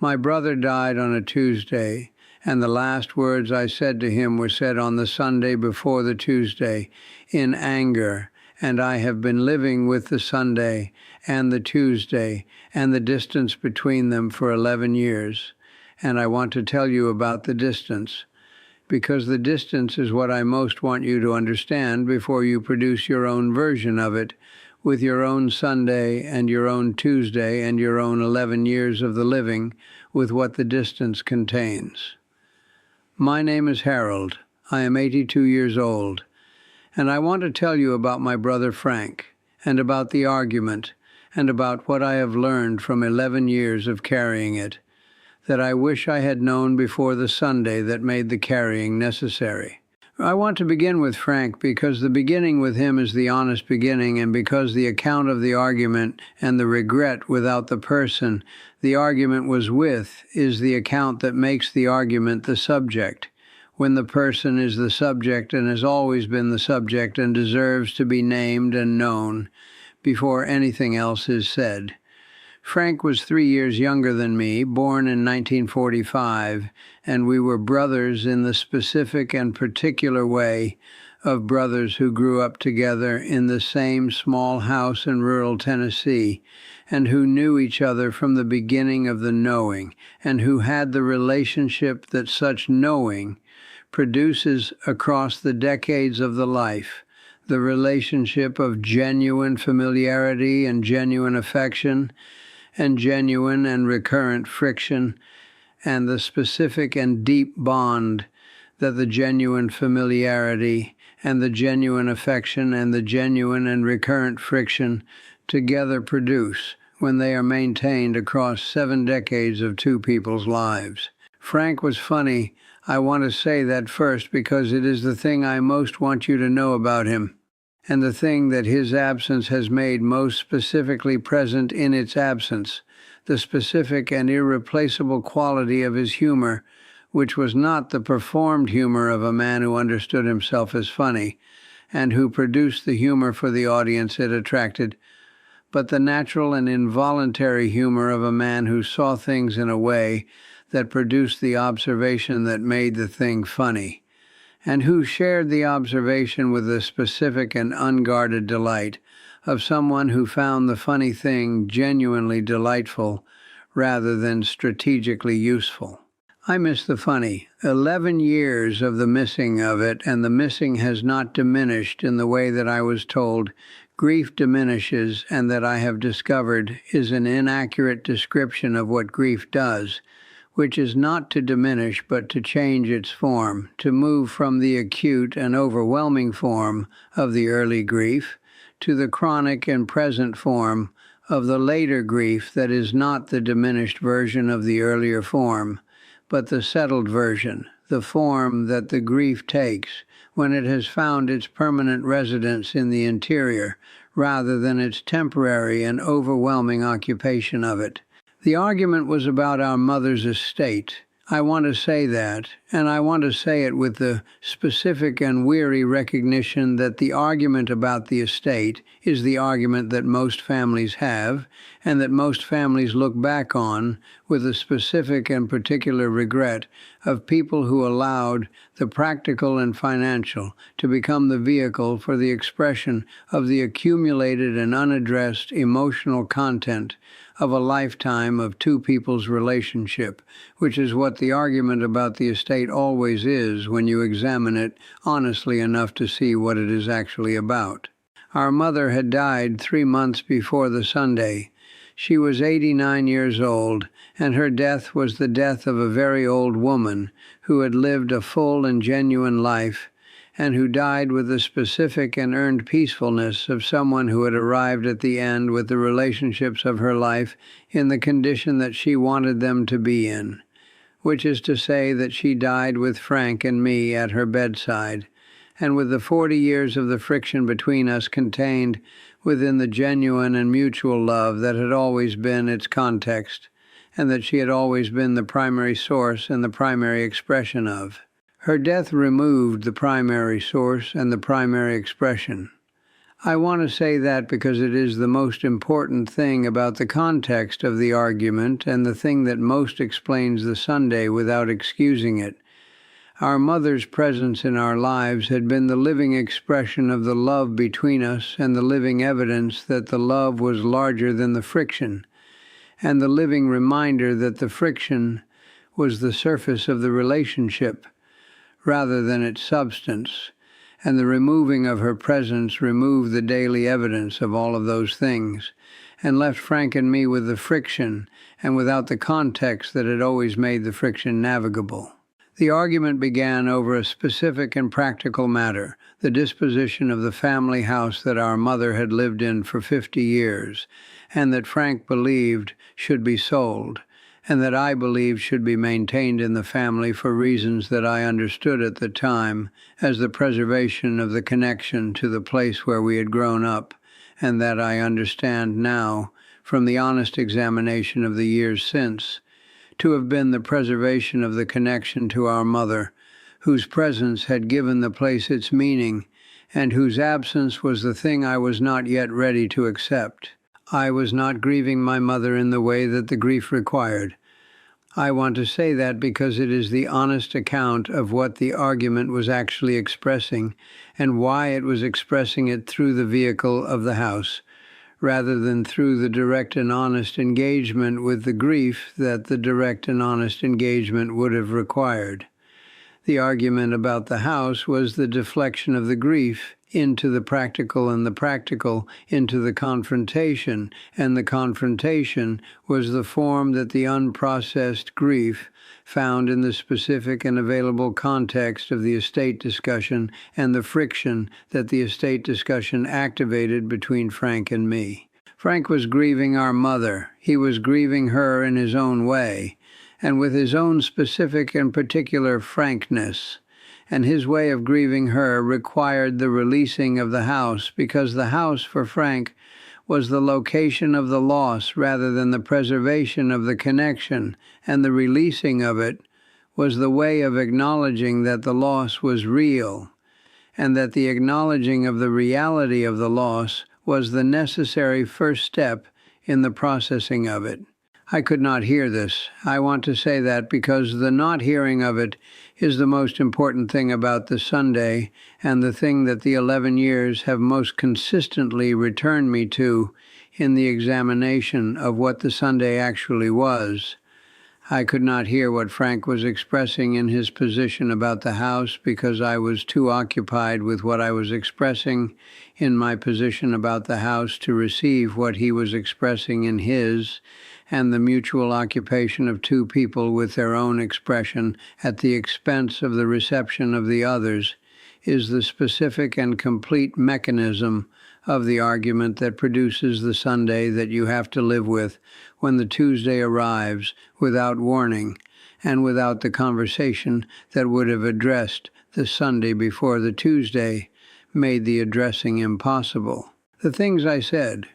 My brother died on a Tuesday, and the last words I said to him were said on the Sunday before the Tuesday, in anger, and I have been living with the Sunday and the Tuesday and the distance between them for 11 years. And I want to tell you about the distance, because the distance is what I most want you to understand before you produce your own version of it, with your own Sunday and your own Tuesday and your own 11 years of the living, with what the distance contains. My name is Harold. I am 82 years old, and I want to tell you about my brother Frank, and about the argument, and about what I have learned from 11 years of carrying it, that I wish I had known before the Sunday that made the carrying necessary. I want to begin with Frank because the beginning with him is the honest beginning, and because the account of the argument and the regret without the person the argument was with is the account that makes the argument the subject, when the person is the subject and has always been the subject and deserves to be named and known before anything else is said. Frank was 3 years younger than me, born in 1945, and we were brothers in the specific and particular way of brothers who grew up together in the same small house in rural Tennessee, and who knew each other from the beginning of the knowing, and who had the relationship that such knowing produces across the decades of the life, the relationship of genuine familiarity and genuine affection, and genuine and recurrent friction, and the specific and deep bond that the genuine familiarity and the genuine affection and the genuine and recurrent friction together produce when they are maintained across 7 decades of two people's lives. Frank was funny. I want to say that first because it is the thing I most want you to know about him, and the thing that his absence has made most specifically present in its absence, the specific and irreplaceable quality of his humor, which was not the performed humor of a man who understood himself as funny, and who produced the humor for the audience it attracted, but the natural and involuntary humor of a man who saw things in a way that produced the observation that made the thing funny, and who shared the observation with the specific and unguarded delight of someone who found the funny thing genuinely delightful rather than strategically useful. I miss the funny. 11 years of the missing of it, and the missing has not diminished in the way that I was told grief diminishes, and that I have discovered is an inaccurate description of what grief does, which is not to diminish but to change its form, to move from the acute and overwhelming form of the early grief to the chronic and present form of the later grief that is not the diminished version of the earlier form, but the settled version, the form that the grief takes when it has found its permanent residence in the interior, rather than its temporary and overwhelming occupation of it. The argument was about our mother's estate. I want to say that, and I want to say it with the specific and weary recognition that the argument about the estate is the argument that most families have, and that most families look back on with a specific and particular regret of people who allowed the practical and financial to become the vehicle for the expression of the accumulated and unaddressed emotional content of a lifetime of two people's relationship, which is what the argument about the estate always is when you examine it honestly enough to see what it is actually about. Our mother had died 3 months before the Sunday. She was 89 years old, and her death was the death of a very old woman who had lived a full and genuine life, and who died with the specific and earned peacefulness of someone who had arrived at the end with the relationships of her life in the condition that she wanted them to be in, which is to say that she died with Frank and me at her bedside, and with the 40 years of the friction between us contained within the genuine and mutual love that had always been its context, and that she had always been the primary source and the primary expression of. Her death removed the primary source and the primary expression. I want to say that because it is the most important thing about the context of the argument and the thing that most explains the Sunday without excusing it. Our mother's presence in our lives had been the living expression of the love between us and the living evidence that the love was larger than the friction, and the living reminder that the friction was the surface of the relationship rather than its substance, and the removing of her presence removed the daily evidence of all of those things, and left Frank and me with the friction and without the context that had always made the friction navigable. The argument began over a specific and practical matter, the disposition of the family house that our mother had lived in for 50 years, and that Frank believed should be sold, and that I believed should be maintained in the family for reasons that I understood at the time as the preservation of the connection to the place where we had grown up, and that I understand now, from the honest examination of the years since, to have been the preservation of the connection to our mother, whose presence had given the place its meaning, and whose absence was the thing I was not yet ready to accept. I was not grieving my mother in the way that the grief required. I want to say that because it is the honest account of what the argument was actually expressing and why it was expressing it through the vehicle of the house, rather than through the direct and honest engagement with the grief that the direct and honest engagement would have required. The argument about the house was the deflection of the grief into the practical and the practical into the confrontation, and the confrontation was the form that the unprocessed grief found in the specific and available context of the estate discussion and the friction that the estate discussion activated between Frank and me. Frank was grieving our mother. He was grieving her in his own way, and with his own specific and particular frankness. And his way of grieving her required the releasing of the house, because the house, for Frank, was the location of the loss rather than the preservation of the connection, and the releasing of it was the way of acknowledging that the loss was real, and that the acknowledging of the reality of the loss was the necessary first step in the processing of it. I could not hear this. I want to say that because the not hearing of it is the most important thing about the Sunday, and the thing that the 11 years have most consistently returned me to in the examination of what the Sunday actually was. I could not hear what Frank was expressing in his position about the house because I was too occupied with what I was expressing in my position about the house to receive what he was expressing in his, and the mutual occupation of two people with their own expression at the expense of the reception of the others is the specific and complete mechanism of the argument that produces the Sunday that you have to live with when the Tuesday arrives without warning and without the conversation that would have addressed the Sunday before the Tuesday made the addressing impossible. The things I said.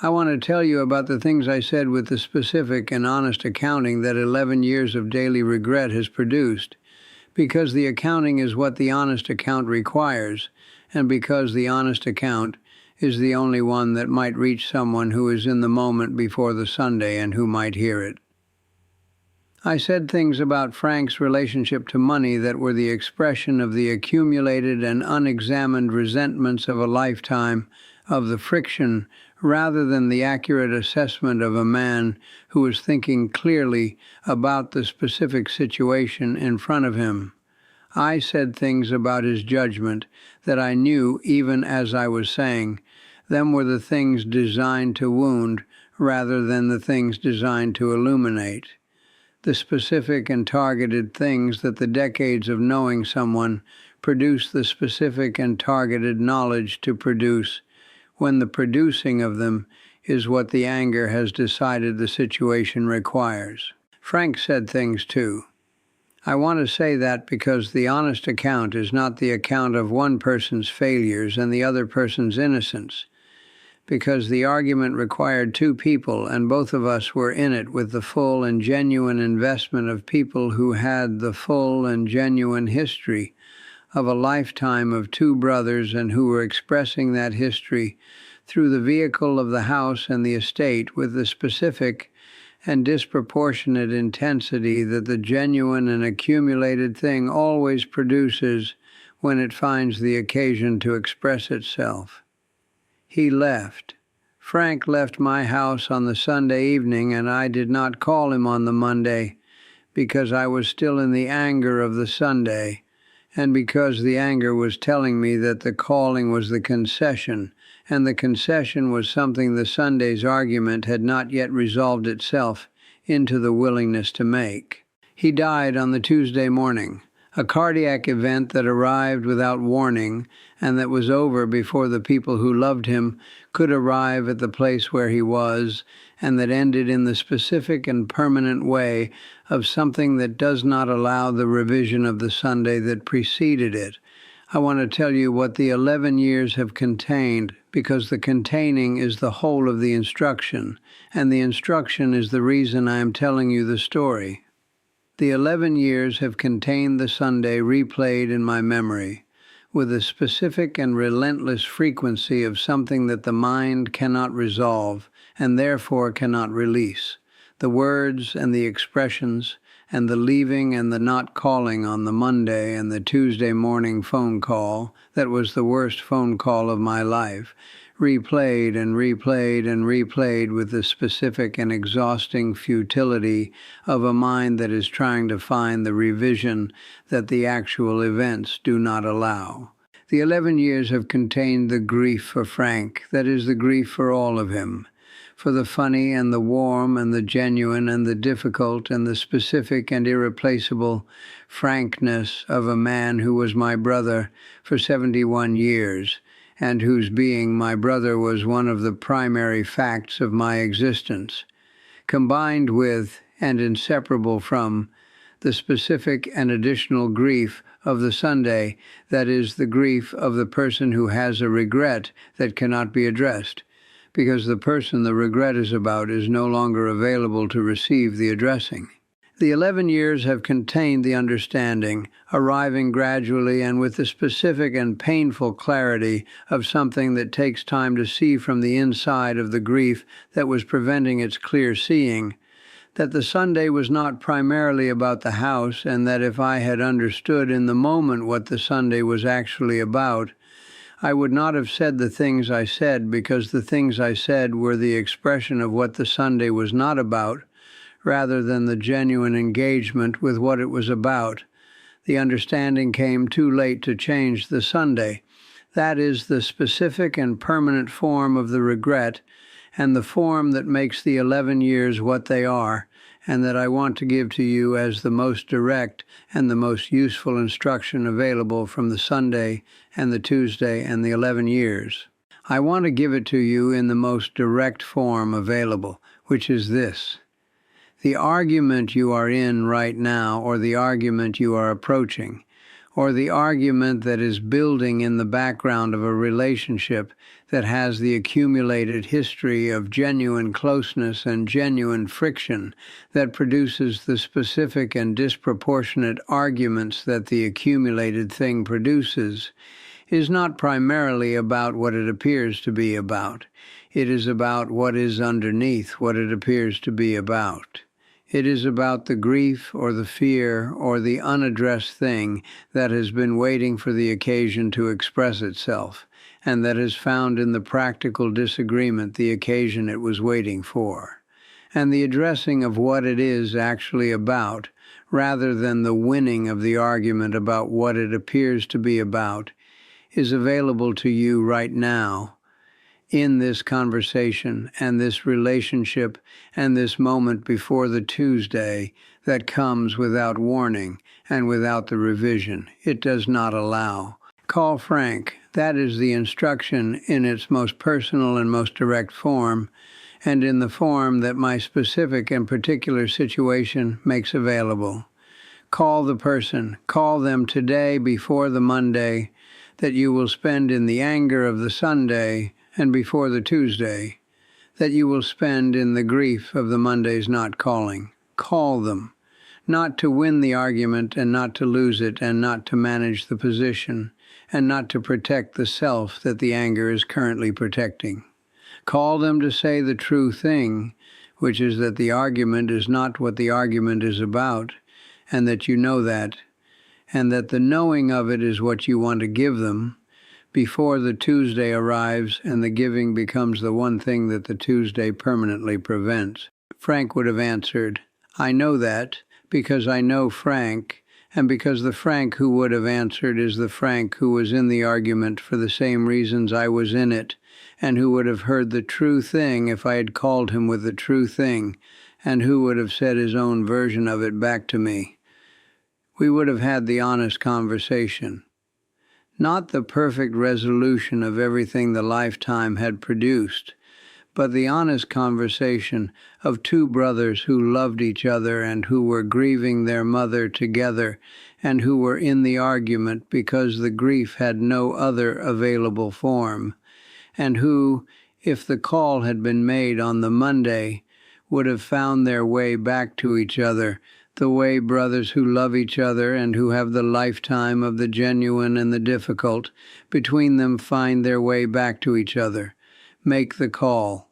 I want to tell you about the things I said with the specific and honest accounting that 11 years of daily regret has produced, because the accounting is what the honest account requires, and because the honest account is the only one that might reach someone who is in the moment before the Sunday and who might hear it. I said things about Frank's relationship to money that were the expression of the accumulated and unexamined resentments of a lifetime of the friction rather than the accurate assessment of a man who was thinking clearly about the specific situation in front of him. I said things about his judgment that I knew even as I was saying. Them were the things designed to wound rather than the things designed to illuminate. The specific and targeted things that the decades of knowing someone produce the specific and targeted knowledge to produce, when the producing of them is what the anger has decided the situation requires. Frank said things too. I want to say that because the honest account is not the account of one person's failures and the other person's innocence, because the argument required two people and both of us were in it with the full and genuine investment of people who had the full and genuine history of a lifetime of two brothers and who were expressing that history through the vehicle of the house and the estate with the specific and disproportionate intensity that the genuine and accumulated thing always produces when it finds the occasion to express itself. He left. Frank left my house on the Sunday evening, and I did not call him on the Monday because I was still in the anger of the Sunday, and because the anger was telling me that the calling was the concession, and the concession was something the Sunday's argument had not yet resolved itself into the willingness to make. He died on the Tuesday morning, a cardiac event that arrived without warning and that was over before the people who loved him could arrive at the place where he was, and that ended in the specific and permanent way of something that does not allow the revision of the Sunday that preceded it. I want to tell you what the 11 years have contained, because the containing is the whole of the instruction, and the instruction is the reason I am telling you the story. The 11 years have contained the Sunday replayed in my memory, with a specific and relentless frequency of something that the mind cannot resolve, and therefore cannot release. The words and the expressions, and the leaving and the not calling on the Monday and the Tuesday morning phone call, that was the worst phone call of my life, replayed and replayed and replayed with the specific and exhausting futility of a mind that is trying to find the revision that the actual events do not allow. The 11 years have contained the grief for Frank, that is the grief for all of him, for the funny and the warm and the genuine and the difficult and the specific and irreplaceable frankness of a man who was my brother for 71 years, and whose being my brother was one of the primary facts of my existence, combined with and inseparable from the specific and additional grief of the Sunday, that is, the grief of the person who has a regret that cannot be addressed, because the person the regret is about is no longer available to receive the addressing. The 11 years have contained the understanding, arriving gradually and with the specific and painful clarity of something that takes time to see from the inside of the grief that was preventing its clear seeing, that the Sunday was not primarily about the house, and that if I had understood in the moment what the Sunday was actually about, I would not have said the things I said, because the things I said were the expression of what the Sunday was not about, rather than the genuine engagement with what it was about. The understanding came too late to change the Sunday. That is the specific and permanent form of the regret, and the form that makes the 11 years what they are, and that I want to give to you as the most direct and the most useful instruction available from the Sunday and the Tuesday and the 11 years. I want to give it to you in the most direct form available, which is this. The argument you are in right now, or the argument you are approaching, or the argument that is building in the background of a relationship that has the accumulated history of genuine closeness and genuine friction that produces the specific and disproportionate arguments that the accumulated thing produces, is not primarily about what it appears to be about. It is about what is underneath what it appears to be about. It is about the grief or the fear or the unaddressed thing that has been waiting for the occasion to express itself, and that has found in the practical disagreement the occasion it was waiting for. And the addressing of what it is actually about, rather than the winning of the argument about what it appears to be about, is available to you right now, in this conversation and this relationship and this moment before the Tuesday that comes without warning and without the revision. It does not allow. Call Frank. That is the instruction in its most personal and most direct form, and in the form that my specific and particular situation makes available. Call the person. Call them today before the Monday that you will spend in the anger of the Sunday, and before the Tuesday that you will spend in the grief of the Monday's not calling. Call them. not to win the argument and not to lose it and not to manage the position and not to protect the self that the anger is currently protecting. Call them to say the true thing, which is that the argument is not what the argument is about, and that you know that, and that the knowing of it is what you want to give them before the Tuesday arrives and the giving becomes the one thing that the Tuesday permanently prevents. Frank would have answered, I know that because I know Frank, and because the Frank who would have answered is the Frank who was in the argument for the same reasons I was in it, and who would have heard the true thing if I had called him with the true thing, and who would have said his own version of it back to me. We would have had the honest conversation. Not the perfect resolution of everything the lifetime had produced, but the honest conversation of two brothers who loved each other and who were grieving their mother together and who were in the argument because the grief had no other available form, and who, if the call had been made on the Monday, would have found their way back to each other, the way brothers who love each other and who have the lifetime of the genuine and the difficult between them find their way back to each other. Make the call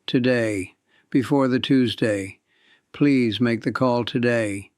today, before the Tuesday. Please make the call today.